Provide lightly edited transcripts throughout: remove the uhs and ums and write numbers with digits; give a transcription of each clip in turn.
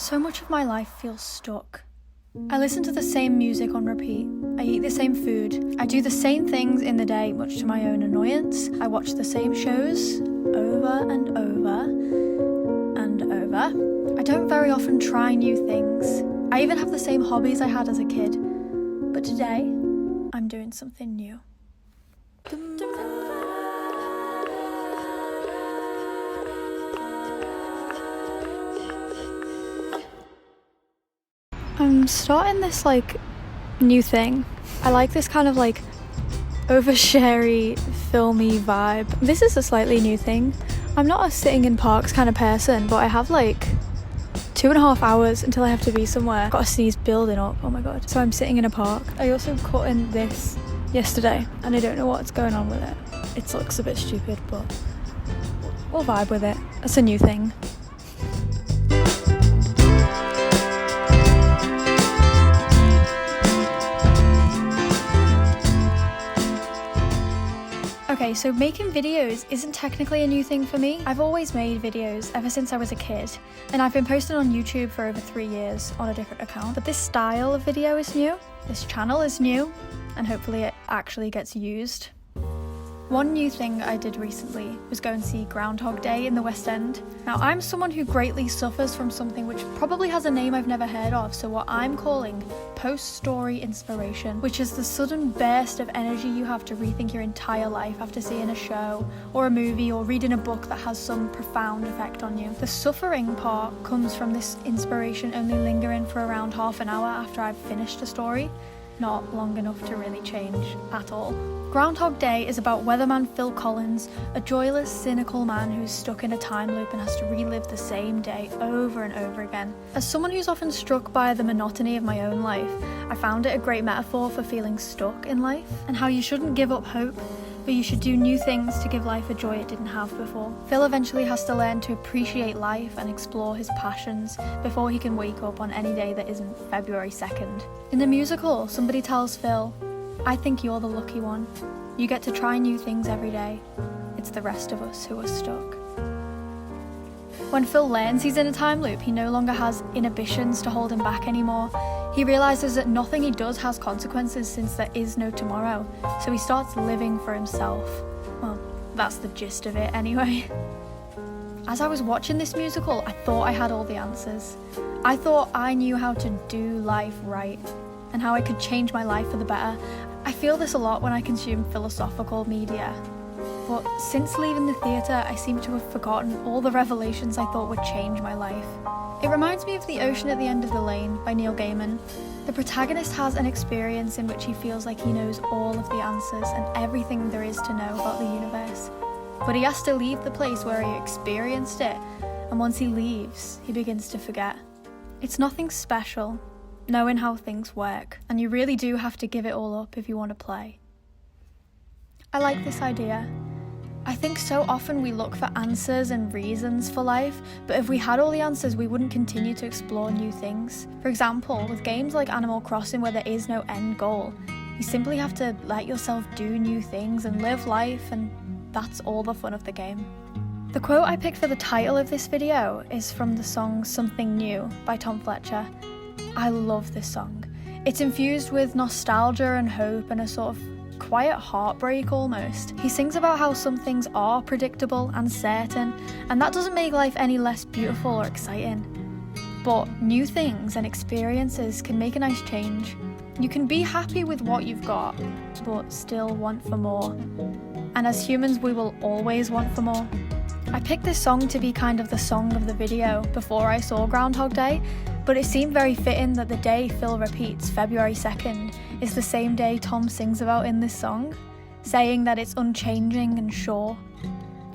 So much of my life feels stuck. I listen to the same music on repeat. I eat the same food. I do the same things in the day, much to my own annoyance. I watch the same shows over and over and over. I don't very often try new things. I even have the same hobbies I had as a kid. But today, I'm doing something new. I'm starting this new thing. I like this kind of oversharey, filmy vibe. This is a slightly new thing. I'm not a sitting in parks kind of person, but I have 2.5 hours until I have to be somewhere. Got a sneeze building up, oh my god. So I'm sitting in a park. I also cut in this yesterday and I don't know what's going on with it. It looks a bit stupid, but we'll vibe with it. It's a new thing. Okay, so making videos isn't technically a new thing for me. I've always made videos ever since I was a kid, and I've been posting on YouTube for over 3 years on a different account. But this style of video is new, this channel is new, and hopefully it actually gets used. One new thing I did recently was go and see Groundhog Day in the West End. Now, I'm someone who greatly suffers from something which probably has a name I've never heard of, so what I'm calling post-story inspiration, which is the sudden burst of energy you have to rethink your entire life after seeing a show or a movie or reading a book that has some profound effect on you. The suffering part comes from this inspiration only lingering for around half an hour after I've finished a story, not long enough to really change at all. Groundhog Day is about weatherman Phil Collins, a joyless, cynical man who's stuck in a time loop and has to relive the same day over and over again. As someone who's often struck by the monotony of my own life, I found it a great metaphor for feeling stuck in life and how you shouldn't give up hope, but you should do new things to give life a joy it didn't have before. Phil eventually has to learn to appreciate life and explore his passions before he can wake up on any day that isn't February 2nd. In the musical, somebody tells Phil, "I think you're the lucky one. You get to try new things every day. It's the rest of us who are stuck." When Phil learns he's in a time loop, he no longer has inhibitions to hold him back anymore. He realises that nothing he does has consequences since there is no tomorrow, so he starts living for himself. Well, that's the gist of it anyway. As I was watching this musical, I thought I had all the answers. I thought I knew how to do life right and how I could change my life for the better. I feel this a lot when I consume philosophical media. But since leaving the theatre, I seem to have forgotten all the revelations I thought would change my life. It reminds me of The Ocean at the End of the Lane by Neil Gaiman. The protagonist has an experience in which he feels like he knows all of the answers and everything there is to know about the universe. But he has to leave the place where he experienced it, and once he leaves, he begins to forget. It's nothing special, knowing how things work, and you really do have to give it all up if you want to play. I like this idea. I think so often we look for answers and reasons for life, but if we had all the answers, we wouldn't continue to explore new things. For example, with games like Animal Crossing where there is no end goal, you simply have to let yourself do new things and live life, and that's all the fun of the game. The quote I picked for the title of this video is from the song Something New by Tom Fletcher. I love this song. It's infused with nostalgia and hope and a sort of quiet heartbreak almost. He sings about how some things are predictable and certain, and that doesn't make life any less beautiful or exciting. But new things and experiences can make a nice change. You can be happy with what you've got, but still want for more. And as humans, we will always want for more. I picked this song to be kind of the song of the video before I saw Groundhog Day, but it seemed very fitting that the day Phil repeats, February 2nd, is the same day Tom sings about in this song, saying that it's unchanging and sure.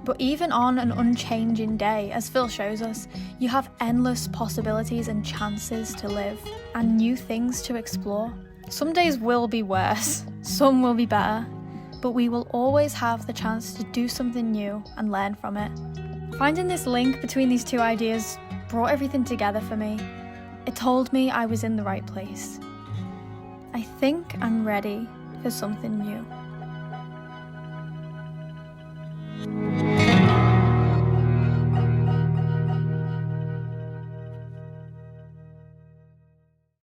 But even on an unchanging day, as Phil shows us, you have endless possibilities and chances to live, and new things to explore. Some days will be worse, some will be better, but we will always have the chance to do something new and learn from it. Finding this link between these two ideas brought everything together for me. It told me I was in the right place. I think I'm ready for something new.